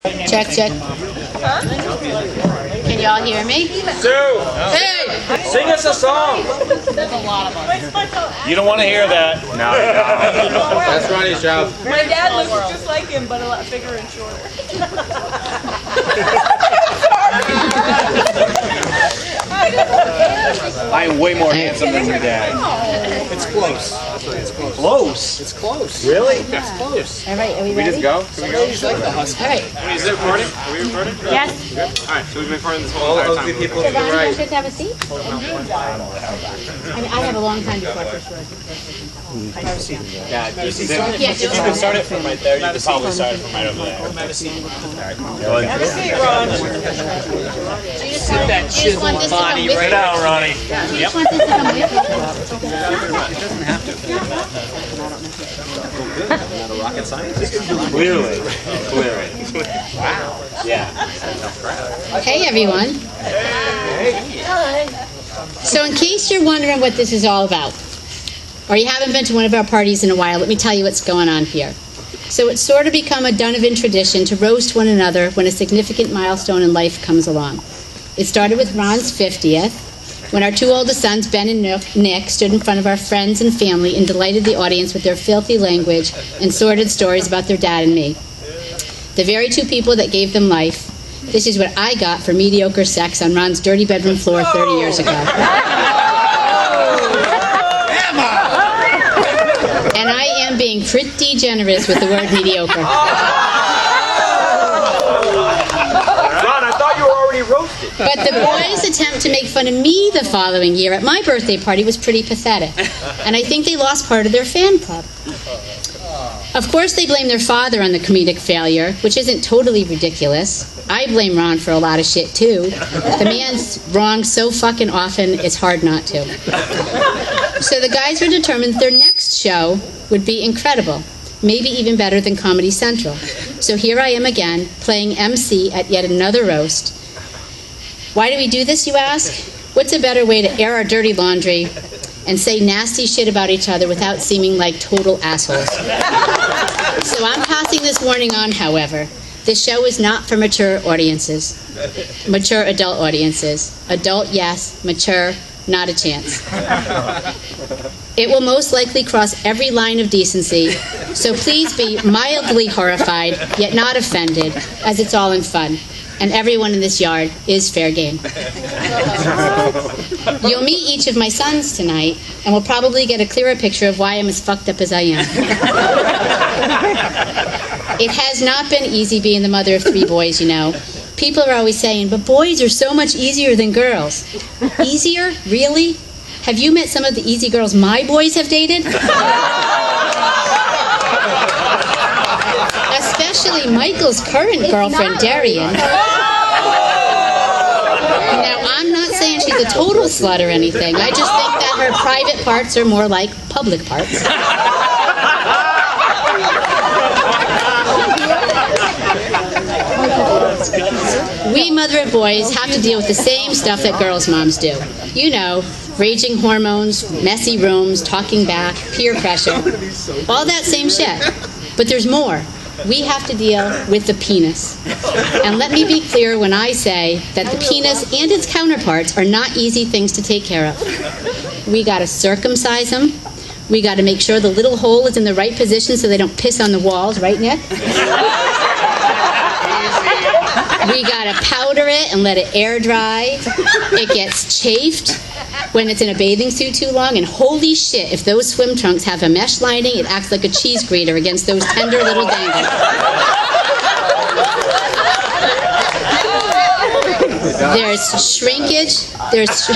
Check, check. Can y'all hear me? Sue! Hey! Sing us a song! There's a lot of us. You don't want to hear that. No, you don't. That's Ronnie's job. My dad looks just like him, but a lot bigger and shorter. I am way more handsome than your dad. It's close. It's close. Close? It's close. Really? It's close. All right, are we We ready? just go? Can we go? It's like the husky. All right. Is it recording? Are we recording? Yes. Alright, so we've been recording this whole All entire of time. the people to the Ron, you right. should have a seat. I mean, I have a long time before first word. Yeah, You can start it from right there. You can probably start it from right over there. Have a seat, Ron. You just want this to come with Sit down, Ronnie. you? You just want this to come with you? Not a rocket scientist. Clearly. Wow. Yeah. Hey, everyone. So in case you're wondering what this is all about, or you haven't been to one of our parties in a while, let me tell you what's going on here. So it's sort of become a Donovan tradition to roast one another when a significant milestone in life comes along. It started with Ron's 50th, when our two oldest sons, Ben and Nick, stood in front of our friends and family and delighted the audience with their filthy language and sordid stories about their dad and me. The very two people that gave them life. This is what I got for mediocre sex on Ron's dirty bedroom floor 30 years ago. And I am being pretty generous with the word mediocre. Ron, I thought you were already roasted. But the boys' attempt to make fun of me the following year at my birthday party was pretty pathetic. And I think they lost part of their fan club. Of course, they blame their father on the comedic failure, which isn't totally ridiculous. I blame Ron for a lot of shit, too. The man's wrong so fucking often, it's hard not to. So the guys were determined their next show would be incredible, maybe even better than Comedy Central. So here I am again, playing MC at yet another roast. Why do we do this, you ask? What's a better way to air our dirty laundry and say nasty shit about each other without seeming like total assholes? So I'm passing this warning on, however. This show is not for mature audiences. Mature adult audiences. Adult, yes. Mature, not a chance. It will most likely cross every line of decency, so please be mildly horrified, yet not offended, as it's all in fun. And everyone in this yard is fair game. You'll meet each of my sons tonight, and we'll probably get a clearer picture of why I'm as fucked up as I am. It has not been easy being the mother of three boys, you know. People are always saying, but boys are so much easier than girls. Easier? Really? Have you met some of the easy girls my boys have dated? Especially Michael's current girlfriend, Darian. Now, I'm not saying she's a total slut or anything. I just think that her private parts are more like public parts. We mother of boys have to deal with the same stuff that girls' moms do. You know, raging hormones, messy rooms, talking back, peer pressure. All that same shit. But there's more. We have to deal with the penis. And let me be clear when I say that the penis and its counterparts are not easy things to take care of. We gotta circumcise them. We gotta make sure the little hole is in the right position so they don't piss on the walls, right, Nick? We gotta powder it and let it air dry. It gets chafed when it's in a bathing suit too long, and holy shit, if those swim trunks have a mesh lining, it acts like a cheese grater against those tender little dangles. There's shrinkage. There's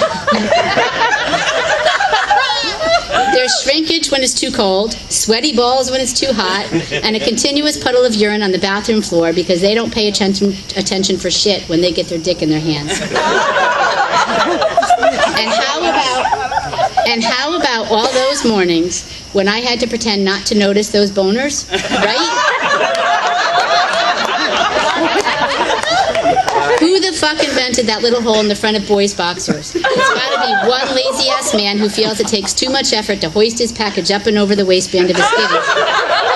shrinkage when it's too cold, sweaty balls when it's too hot, and a continuous puddle of urine on the bathroom floor because they don't pay attention for shit when they get their dick in their hands. And how about all those mornings when I had to pretend not to notice those boners, right? Who the fuck invented that little hole in the front of boys' boxers? It's gotta be one lazy-ass man who feels it takes too much effort to hoist his package up and over the waistband of his skivvies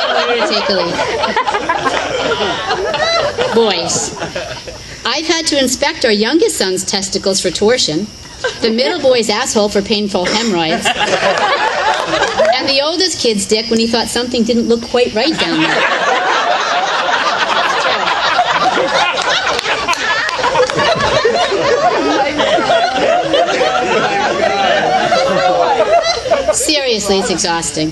in order to take a leak. Boys. I've had to inspect our youngest son's testicles for torsion, the middle boy's asshole for painful hemorrhoids, and the oldest kid's dick when he thought something didn't look quite right down there. Seriously, it's exhausting.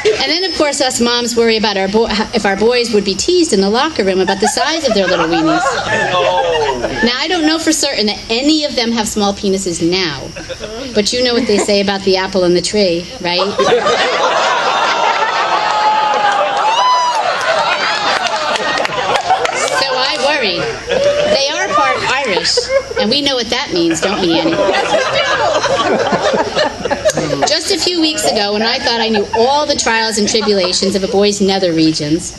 And then, of course, us moms worry about if our boys would be teased in the locker room about the size of their little weenies. Now, I don't know for certain that any of them have small penises now, but you know what they say about the apple in the tree, right? So I worried. They are part Irish, and we know what that means, don't we, Annie? Just a few weeks ago, when I thought I knew all the trials and tribulations of a boy's nether regions,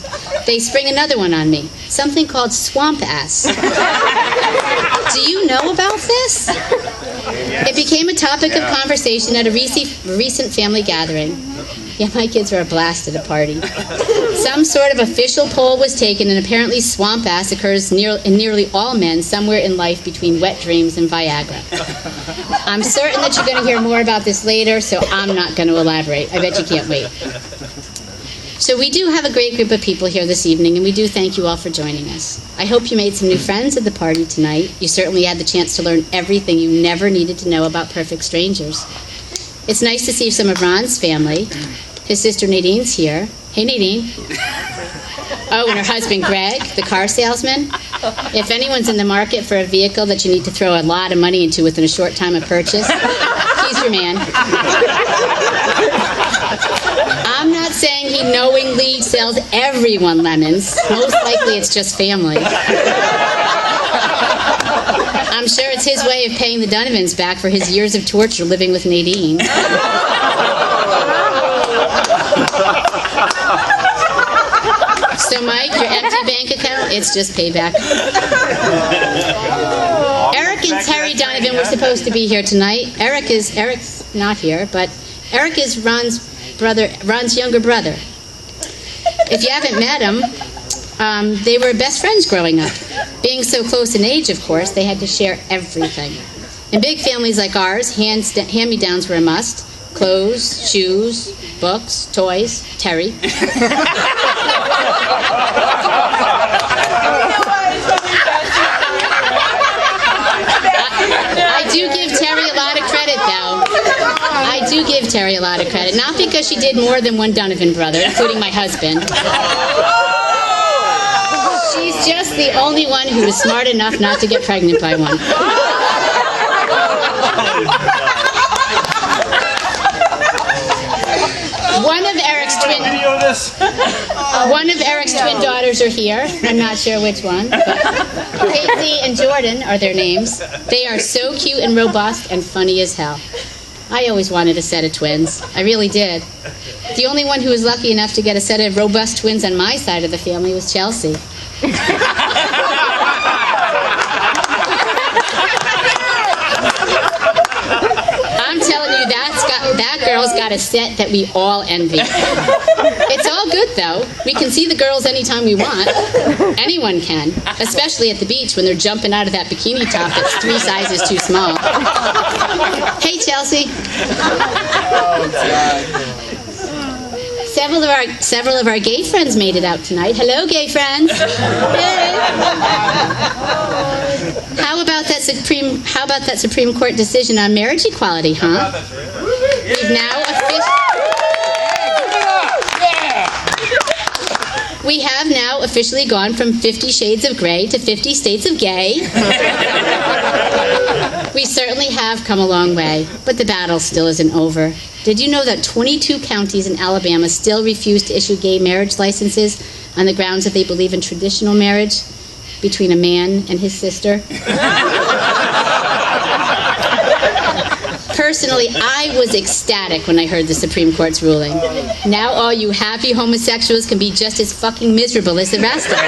they spring another one on me. Something called swamp ass. Do you know about this? It became a topic of conversation at a recent family gathering. Yeah, my kids were a blast at a party. Some sort of official poll was taken, and apparently swamp ass occurs in nearly all men somewhere in life between wet dreams and Viagra. I'm certain that you're going to hear more about this later, so I'm not going to elaborate. I bet you can't wait. So we do have a great group of people here this evening, and we do thank you all for joining us. I hope you made some new friends at the party tonight. You certainly had the chance to learn everything you never needed to know about perfect strangers. It's nice to see some of Ron's family. His sister Nadine's here. Hey, Nadine. Oh, and her husband Greg, the car salesman. If anyone's in the market for a vehicle that you need to throw a lot of money into within a short time of purchase, he's your man. I'm not saying he knowingly sells everyone lemons. Most likely it's just family. I'm sure it's his way of paying the Donovans back for his years of torture living with Nadine. So, Mike, your empty bank account, it's just payback. Eric and Terry Donovan were supposed to be here tonight. Eric's not here, but Eric is Ron's younger brother. If you haven't met him, they were best friends growing up. Being so close in age, of course, they had to share everything. In big families like ours, hand-me-downs were a must. Clothes, shoes, books, toys, Terry. I do give Terry a lot of credit, though. I do give Terry a lot of credit. Not because she did more than one Donovan brother, including my husband. She's just the only one who was smart enough not to get pregnant by one. One of Eric's twin daughters are here. I'm not sure which one, but Paisley and Jordan are their names. They are so cute and robust and funny as hell. I always wanted a set of twins. I really did. The only one who was lucky enough to get a set of robust twins on my side of the family was Chelsea. I'm telling you, that girl's got a set that we all envy. It's all good, though. We can see the girls anytime we want. Anyone can, especially at the beach when they're jumping out of that bikini top that's 3 sizes too small. Hey, Chelsea. Several of our gay friends made it out tonight. Hello, gay friends. Hey. How about that Supreme Court decision on marriage equality, huh? We have now officially gone from 50 Shades of Grey to 50 States of Gay. We certainly have come a long way, but the battle still isn't over. Did you know that 22 counties in Alabama still refuse to issue gay marriage licenses on the grounds that they believe in traditional marriage between a man and his sister? Personally, I was ecstatic when I heard the Supreme Court's ruling. Now all you happy homosexuals can be just as fucking miserable as the rest of us.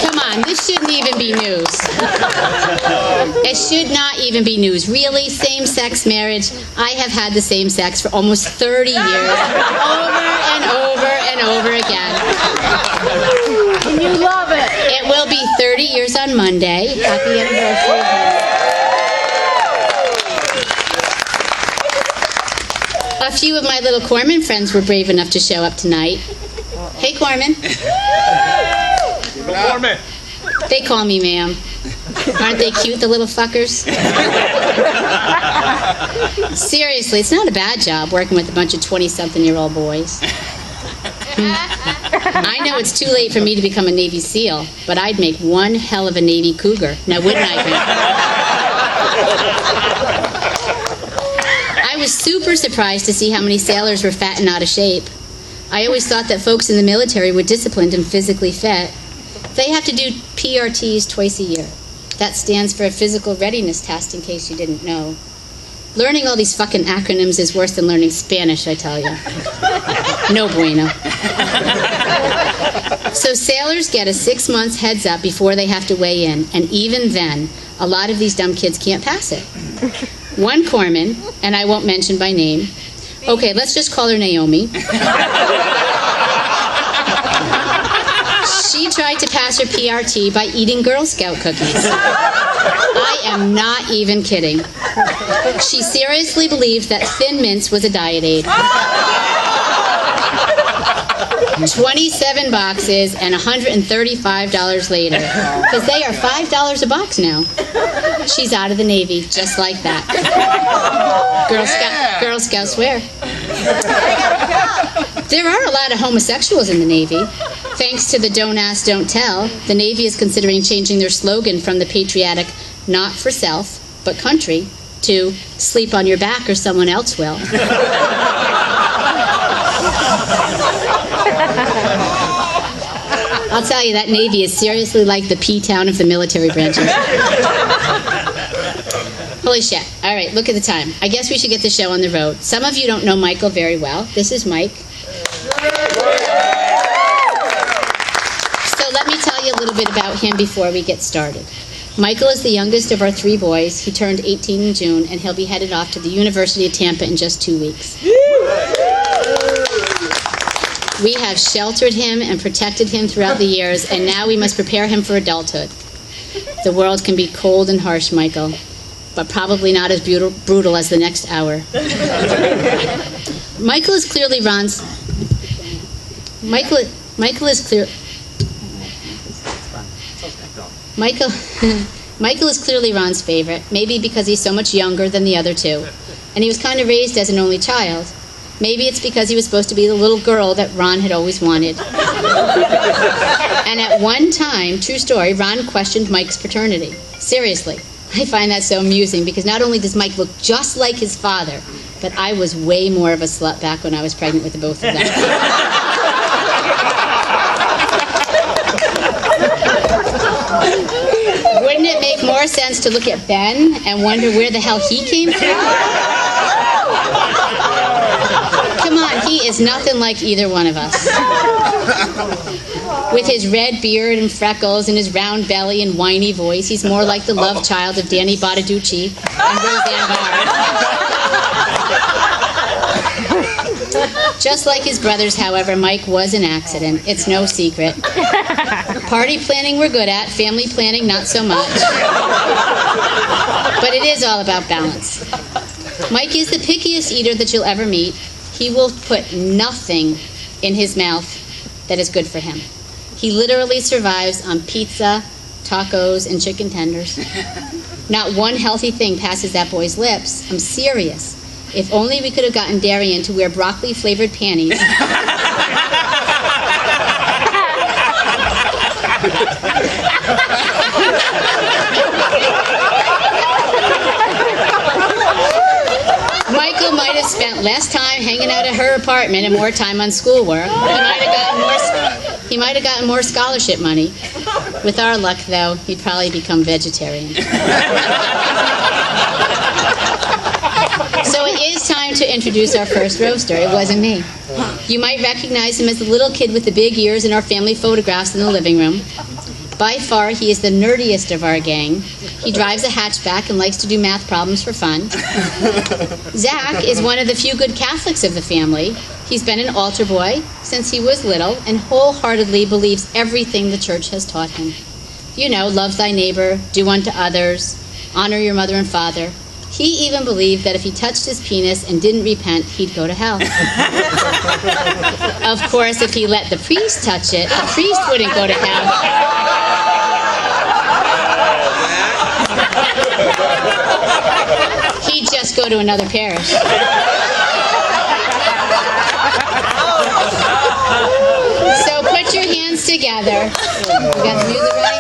Come on, this shouldn't even be news. It should not even be news. Really, same-sex marriage, I have had the same sex for almost 30 years, over and over and over again. And you love it. It will be 30 years on Monday. Happy anniversary. A few of my little Corman friends were brave enough to show up tonight. Hey, Corman. Foreman. They call me ma'am. Aren't they cute, the little fuckers? Seriously, it's not a bad job working with a bunch of 20-something-year-old boys. I know it's too late for me to become a Navy SEAL, but I'd make one hell of a Navy cougar. Now, wouldn't I, I was super surprised to see how many sailors were fat and out of shape. I always thought that folks in the military were disciplined and physically fit. They have to do PRTs twice a year. That stands for a physical readiness test, in case you didn't know. Learning all these fucking acronyms is worse than learning Spanish, I tell you. No bueno. So sailors get a 6 months heads up before they have to weigh in, and even then, a lot of these dumb kids can't pass it. One corpsman, and I won't mention by name, okay, let's just call her Naomi. She tried to pass her PRT by eating Girl Scout cookies. I am not even kidding. She seriously believed that Thin Mints was a diet aid. 27 boxes and $135 later. Because they are $5 a box now. She's out of the Navy, just like that. Girl Scouts wear. There are a lot of homosexuals in the Navy. Thanks to the Don't Ask, Don't Tell, the Navy is considering changing their slogan from the patriotic not for self, but country, to sleep on your back or someone else will. I'll tell you, that Navy is seriously like the P-town of the military branches. Holy shit. All right, look at the time. I guess we should get the show on the road. Some of you don't know Michael very well. This is Mike. So let me tell you a little bit about him before we get started. Michael is the youngest of our 3 boys. He turned 18 in June, and he'll be headed off to the University of Tampa in just 2 weeks. We have sheltered him and protected him throughout the years, and now we must prepare him for adulthood. The world can be cold and harsh, Michael, but probably not as brutal as the next hour. Michael is clearly Ron's... Michael is clearly Ron's favorite, maybe because he's so much younger than the other 2. And he was kind of raised as an only child. Maybe it's because he was supposed to be the little girl that Ron had always wanted. And at one time, true story, Ron questioned Mike's paternity. Seriously, I find that so amusing because not only does Mike look just like his father, but I was way more of a slut back when I was pregnant with the both of them. Wouldn't it make more sense to look at Ben and wonder where the hell he came from? Come on, he is nothing like either one of us. With his red beard and freckles and his round belly and whiny voice, he's more like the love child of Danny Bottaducci and Roseanne Barr. Just like his brothers, however, Mike was an accident. It's no secret. Party planning we're good at, family planning not so much. But it is all about balance. Mike is the pickiest eater that you'll ever meet. He will put nothing in his mouth that is good for him. He literally survives on pizza, tacos, and chicken tenders. Not one healthy thing passes that boy's lips. I'm serious. If only we could have gotten Darian to wear broccoli-flavored panties. Michael might have spent less time hanging out at her apartment and more time on schoolwork. He might have gotten more scholarship money. With our luck, though, he'd probably become vegetarian. So it is time to introduce our first roaster. It wasn't me. You might recognize him as the little kid with the big ears in our family photographs in the living room. By far, he is the nerdiest of our gang. He drives a hatchback and likes to do math problems for fun. Zach is one of the few good Catholics of the family. He's been an altar boy since he was little and wholeheartedly believes everything the church has taught him. You know, love thy neighbor, do unto others, honor your mother and father. He even believed that if he touched his penis and didn't repent, he'd go to hell. Of course, if he let the priest touch it, the priest wouldn't go to hell. He'd just go to another parish. So put your hands together. You got the music ready?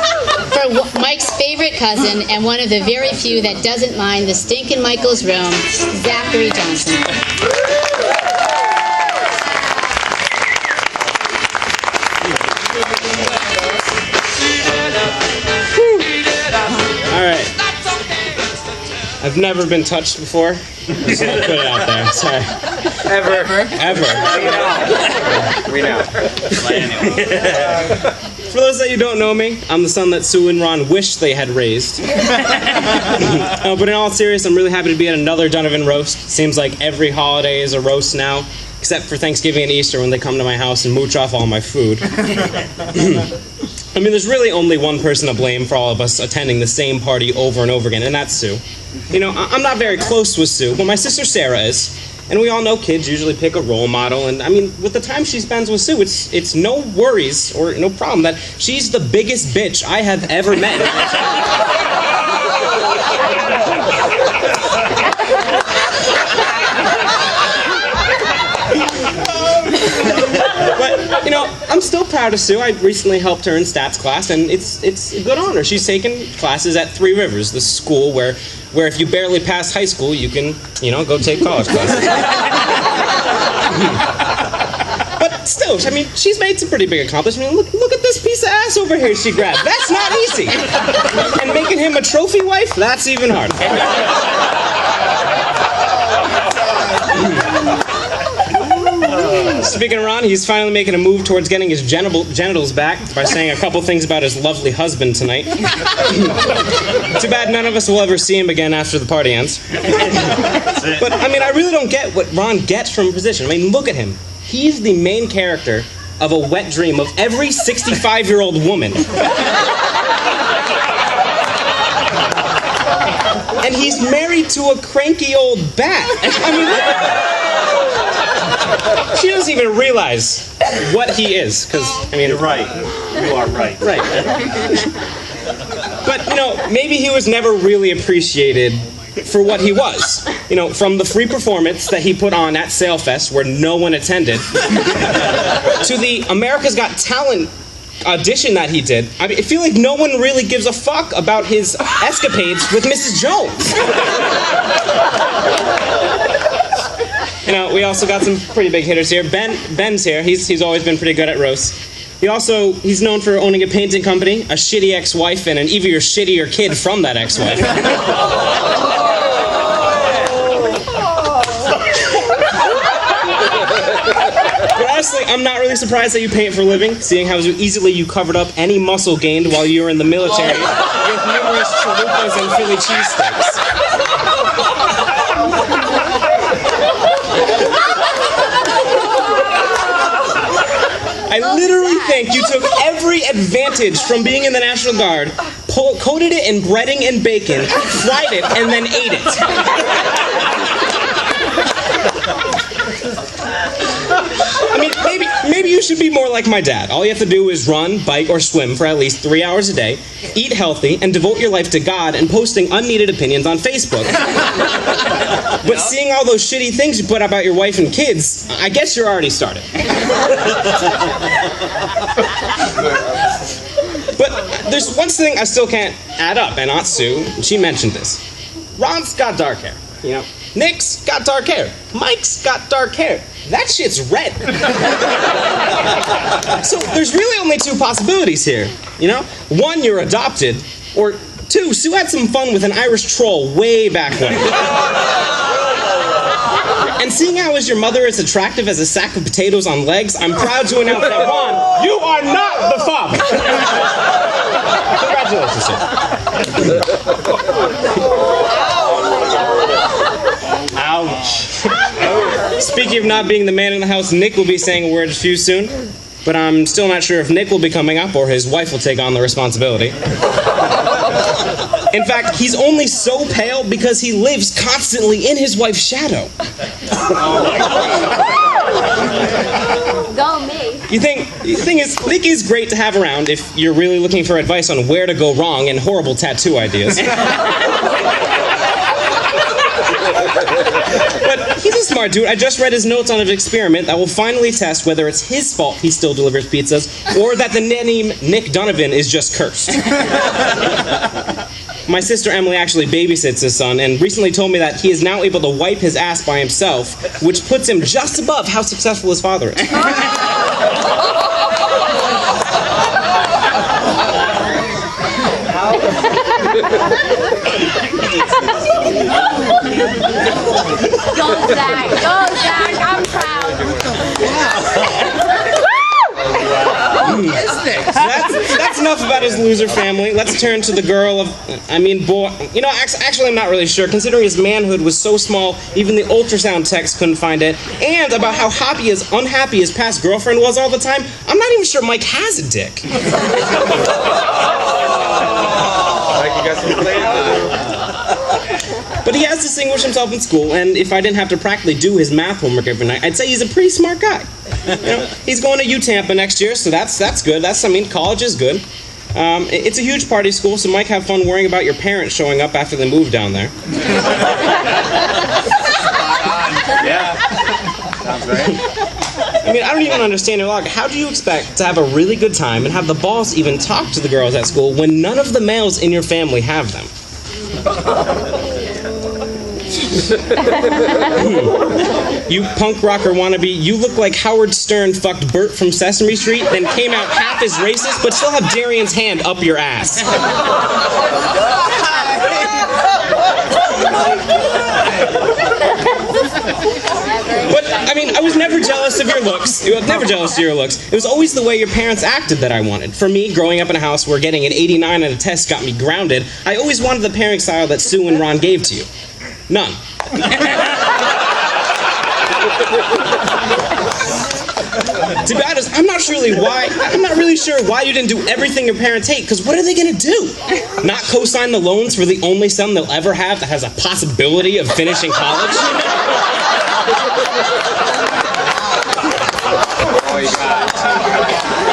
For Mike's favorite cousin and one of the very few that doesn't mind the stink in Michael's room, Zachary Johnson. All right. I've never been touched before. Just gonna put it out there. Sorry. Ever. We know. For those that you don't know me, I'm the son that Sue and Ron wish they had raised. But in all seriousness, I'm really happy to be at another Donovan roast. Seems like every holiday is a roast now, except for Thanksgiving and Easter when they come to my house and mooch off all my food. I mean, there's really only one person to blame for all of us attending the same party over and over again, and that's Sue. You know, I'm not very close with Sue, but my sister Sarah is. And we all know kids usually pick a role model, and I mean, with the time she spends with Sue, it's no worries or no problem that she's the biggest bitch I have ever met. But, you know, I'm still proud of Sue. I recently helped her in stats class, and it's a good honor. She's taken classes at Three Rivers, the school where if you barely pass high school, you can, you know, go take college classes. But still, I mean, she's made some pretty big accomplishments. Look at this piece of ass over here she grabbed. That's not easy. And making him a trophy wife, that's even harder. Speaking of Ron, he's finally making a move towards getting his genitals back by saying a couple things about his lovely husband tonight. Too bad none of us will ever see him again after the party ends. But, I mean, I really don't get what Ron gets from a position. I mean, look at him. He's the main character of a wet dream of every 65-year-old woman. And he's married to a cranky old bat. I mean, she doesn't even realize what he is, because, I mean... You're right. You are right. Right. But, you know, maybe he was never really appreciated for what he was. You know, from the free performance that he put on at Sailfest, where no one attended, to the America's Got Talent audition that he did. I mean, I feel like no one really gives a fuck about his escapades with Mrs. Jones. You know, we also got some pretty big hitters here. Ben's here. He's always been pretty good at roasts. He's known for owning a painting company, a shitty ex-wife, and an even shittier kid from that ex-wife. But honestly, I'm not really surprised that you paint for a living, seeing how easily you covered up any muscle gained while you were in the military with numerous chalupas and Philly cheesesteaks. I literally think you took every advantage from being in the National Guard, coated it in breading and bacon, fried it, and then ate it. I mean, maybe you should be more like my dad. All you have to do is run, bike, or swim for at least 3 hours a day, eat healthy, and devote your life to God and posting unneeded opinions on Facebook. But seeing all those shitty things you put about your wife and kids, I guess you're already started. But there's one thing I still can't add up, and Aunt Sue, she mentioned this. Ron's got dark hair, you know. Nick's got dark hair. Mike's got dark hair. That shit's red. So there's really only two possibilities here, you know? One, you're adopted, or two, Sue had some fun with an Irish troll way back when. And seeing how as your mother is attractive as a sack of potatoes on legs, I'm proud to announce that Ron, you are not the father. Congratulations, sir. Ouch. Speaking of not being the man in the house, Nick will be saying a word or two soon, but I'm still not sure if Nick will be coming up or his wife will take on the responsibility. In fact, he's only so pale because he lives constantly in his wife's shadow. Go me. The thing is, Nick is great to have around if you're really looking for advice on where to go wrong and horrible tattoo ideas. But he's a smart dude. I just read his notes on an experiment that will finally test whether it's his fault he still delivers pizzas or that the name Nick Donovan is just cursed. My sister Emily actually babysits his son and recently told me that he is now able to wipe his ass by himself, which puts him just above how successful his father is. Go, Zach. Go, Zach. I'm proud. That's enough about his loser family. Let's turn to the girl boy. You know, actually, I'm not really sure. Considering his manhood was so small, even the ultrasound techs couldn't find it. And about how unhappy his past girlfriend was all the time, I'm not even sure Mike has a dick. Like you got some plans to do. But he has distinguished himself in school, and if I didn't have to practically do his math homework every night, I'd say he's a pretty smart guy. You know, he's going to UTampa next year, so that's good. College is good. It's a huge party school, so Mike, have fun worrying about your parents showing up after they move down there. Yeah. Sounds right. I mean, I don't even understand your logic. How do you expect to have a really good time and have the boss even talk to the girls at school when none of the males in your family have them? You punk rocker wannabe, you look like Howard Stern fucked Bert from Sesame Street, then came out half as racist, but still have Darian's hand up your ass. But, I mean, I was never jealous of your looks. Never jealous of your looks. It was always the way your parents acted that I wanted. For me, growing up in a house where getting an 89 on a test got me grounded, I always wanted the parenting style that Sue and Ron gave to you. None. To be honest, I'm not really sure why you didn't do everything your parents hate, because what are they going to do? Not co-sign the loans for the only son they'll ever have that has a possibility of finishing college?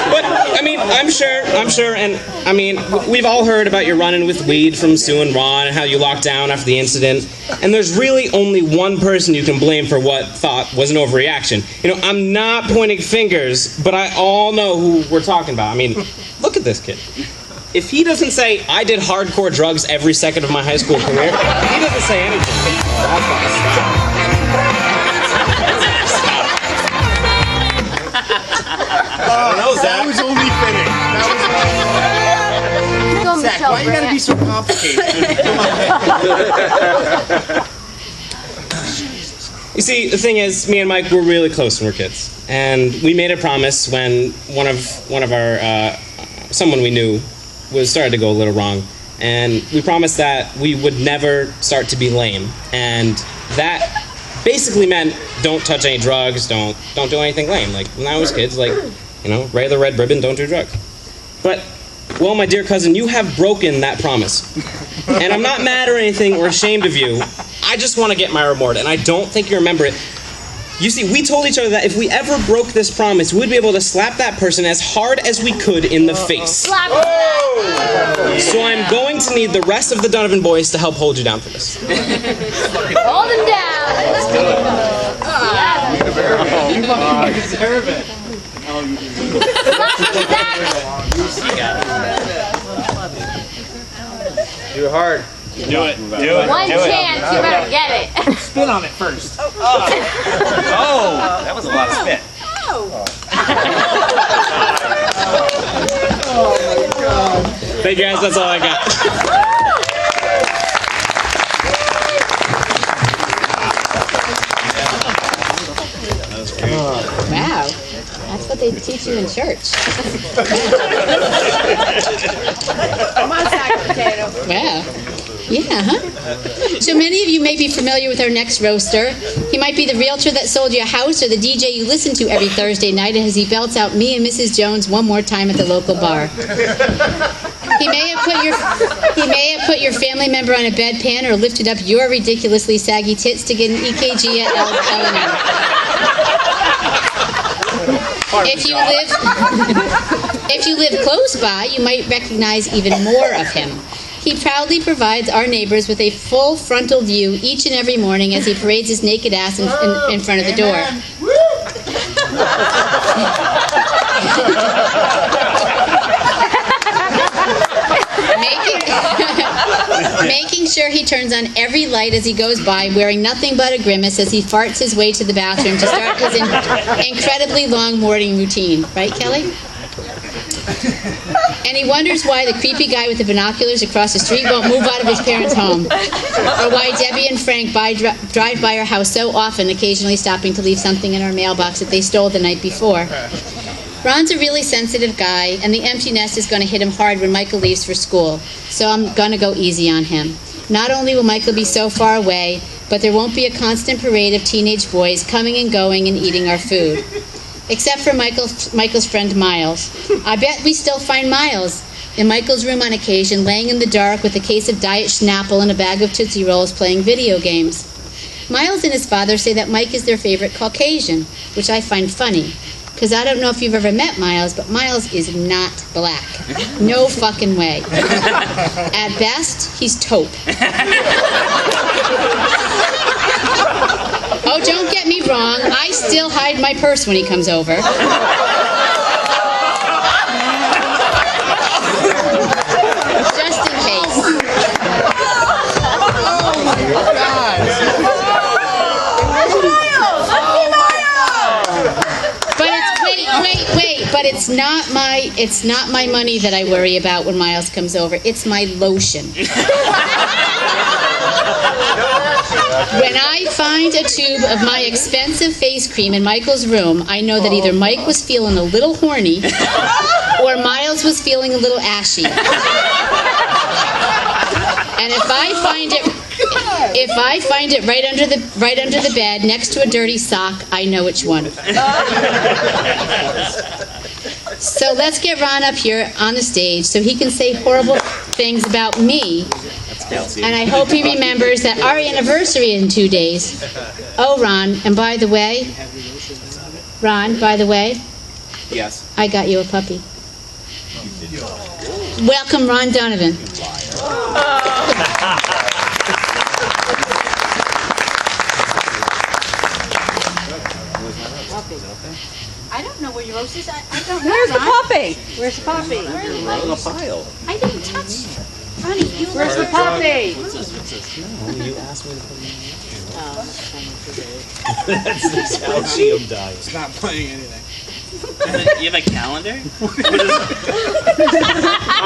But, I mean, I'm sure, and, I mean, we've all heard about your run-in with weed from Sue and Ron and how you locked down after the incident, and there's really only one person you can blame for what thought was an overreaction. You know, I'm not pointing fingers, but I all know who we're talking about. I mean, look at this kid. If he doesn't say, I did hardcore drugs every second of my high school career, he doesn't say anything. That was only fitting. Go, Zach, Michelle why you gotta be so complicated? You see, the thing is, me and Mike were really close when we were kids, and we made a promise when one of our someone we knew was started to go a little wrong, and we promised that we would never start to be lame, and that basically meant don't touch any drugs, don't do anything lame. Like when I was kids, like, you know, wear the red ribbon, don't do drugs. But, well, my dear cousin, you have broken that promise. And I'm not mad or anything or ashamed of you. I just want to get my reward, and I don't think you remember it. You see, we told each other that if we ever broke this promise, we'd be able to slap that person as hard as we could in the face. Slap. So I'm going to need the rest of the Donovan boys to help hold you down for this. Hold him down. Let's do it. You deserve it. Do it hard. Do it. One chance, you better get it. Spin on it first. Oh, that was a lot of spit. Thank you guys, that's all I got. teach you in church. Come on, sack potato. Wow. Yeah, huh? So many of you may be familiar with our next roaster. He might be the realtor that sold you a house or the DJ you listen to every Thursday night as he belts out Me and Mrs. Jones one more time at the local bar. He may have put your family member on a bedpan or lifted up your ridiculously saggy tits to get an EKG at L&M. If you live close by, you might recognize even more of him. He proudly provides our neighbors with a full frontal view each and every morning as he parades his naked ass in front of the door. Making sure he turns on every light as he goes by, wearing nothing but a grimace as he farts his way to the bathroom to start his incredibly long morning routine. Right, Kelly? And he wonders why the creepy guy with the binoculars across the street won't move out of his parents' home. Or why Debbie and Frank drive by our house so often, occasionally stopping to leave something in our mailbox that they stole the night before. Ron's a really sensitive guy, and the empty nest is going to hit him hard when Michael leaves for school, so I'm going to go easy on him. Not only will Michael be so far away, but there won't be a constant parade of teenage boys coming and going and eating our food. Except for Michael's friend Miles. I bet we still find Miles in Michael's room on occasion, laying in the dark with a case of Diet Schnapple and a bag of Tootsie Rolls playing video games. Miles and his father say that Mike is their favorite Caucasian, which I find funny. Because I don't know if you've ever met Miles, but Miles is not black. No fucking way. At best, he's taupe. Oh, don't get me wrong. I still hide my purse when he comes over. Just in case. But it's not my money that I worry about when Miles comes over. It's my lotion. When I find a tube of my expensive face cream in Michael's room, I know that either Mike was feeling a little horny or Miles was feeling a little ashy. And if I find it right under the bed next to a dirty sock, I know which one. So let's get Ron up here on the stage so he can say horrible things about me. And I hope he remembers that our anniversary is in 2 days. Oh, Ron, and by the way, Yes. I got you a puppy. Welcome, Ron Donovan. I don't know where your roast is. I don't know. Where's the puppy? Where's the puppy? On a pile. I didn't touch it. Ronnie, you Where's the puppy? You asked me to put That's how She'll die. It's not playing anything. You have a calendar? All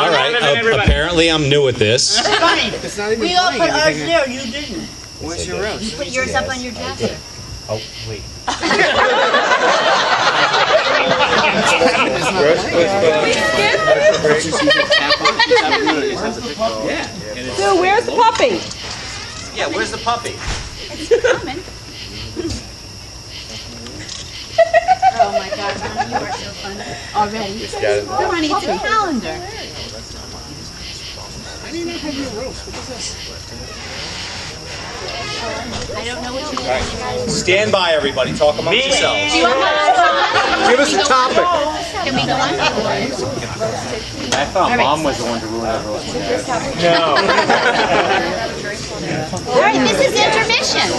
right, apparently I'm new at this. It's not even We all playing put ours anything. there. You didn't. Where's your roast? Put yours up on your dresser. Oh, wait. So where's the puppy? Yeah, where's the puppy? It's coming. Oh my God, Ronnie, you are so funny. Already. Come on, it's a calendar. I didn't know have your roast. What is this? I don't know what you did. Stand by, everybody. Talk amongst yourselves. Do you want to go on? Give us a topic. Can we go on? I thought Mom was the one to ruin everyone. All right, this is intermission.